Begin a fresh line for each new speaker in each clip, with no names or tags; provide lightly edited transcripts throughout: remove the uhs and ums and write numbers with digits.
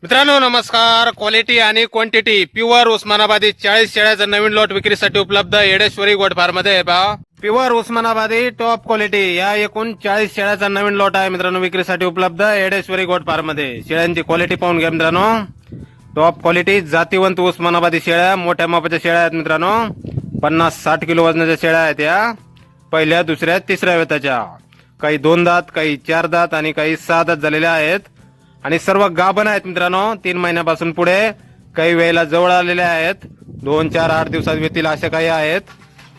मित्रांनो नमस्कार. क्वालिटी आणि क्वांटिटी प्युअर उस्मानाबादी 40 शेळ्याचा नवीन लॉट विक्रीसाठी उपलब्ध येडेश्वरी गोट फार्म मध्ये आहे. पहा प्युअर उस्मानाबादी टॉप क्वालिटी या एकूण 40 शेळ्याचा नवीन लॉट आहे मित्रांनो, विक्रीसाठी उपलब्ध येडेश्वरी गोट फार्म मध्ये. शेळ्यांची क्वालिटी पाहून घ्या मित्रांनो. टॉप क्वालिटी जातीवंत उस्मानाबादी शेळ्या, मोठ्या मापाच्या शेळ्या आहेत मित्रांनो. 50-60 किलो वजनाच्या शेळ्या आहेत या. पहिल्या, दुसऱ्या, तिसऱ्या वेताच्या. काही 2 दात, काही 4 दात आणि काही 6 दात झालेल्या आहेत. आणि सर्व गाभण आहेत मित्रांनो. 3 महिन्यापासून पुढे, काही वेळेला जवळ आलेल्या आहेत. 2, 4, 8 दिवसात येतील अशा काही आहेत.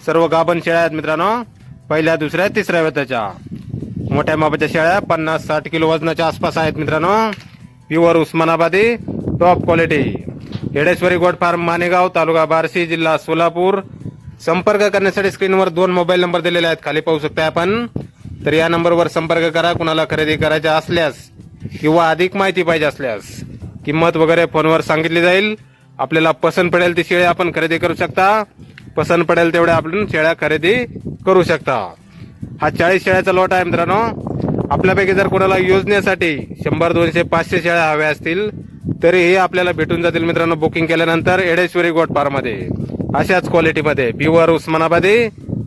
सर्व गाभण शेळ्या आहेत मित्रांनो. पहिल्या, दुसऱ्या, तिसऱ्या वेताच्या मोठ्या मापाच्या शेळ्या 50-60 किलो वजनाच्या आसपास आहेत मित्रांनो. Pure Osmanabadi top quality. Yedeshwari goat farm, Manegaon, तालुका बार्शी, जिल्हा सोलापूर. संपर्क करण्यासाठी स्क्रीनवर 2 मोबाईल नंबर दिलेले आहेत, खाली पाहू शकता आपण. तर या नंबरवर संपर्क करा. कुणाला खरेदी करायच्या असल्यास किंवा अधिक माहिती पाहिजे असल्यास किंमत वगैरे फोनवर सांगितली जाईल. आपल्याला पसंत पडेल ती शेळ्या आपण खरेदी करू शकता. पसंत पडेल तेवढ्या आपण शेळ्या खरेदी करू शकता. हा 40 शेळ्याचा लॉट आहे मित्रांनो. आपल्यापैकी जर कोणाला योजनेसाठी 100, 200, 500 शेळ्या हव्या असतील तरीही आपल्याला भेटून जातील मित्रांनो, बुकिंग केल्यानंतर येडेश्वरी गोट फार्म मध्ये. अशाच क्वालिटीमध्ये प्युअर उस्मानाबादी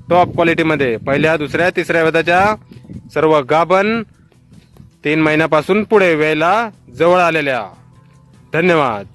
टॉप क्वालिटीमध्ये पहिल्या, दुसऱ्या, तिसऱ्या वेताच्या, सर्व गाभण, 3 महिन्यापासून पुढे वेळेला जवळ आलेल्या. धन्यवाद.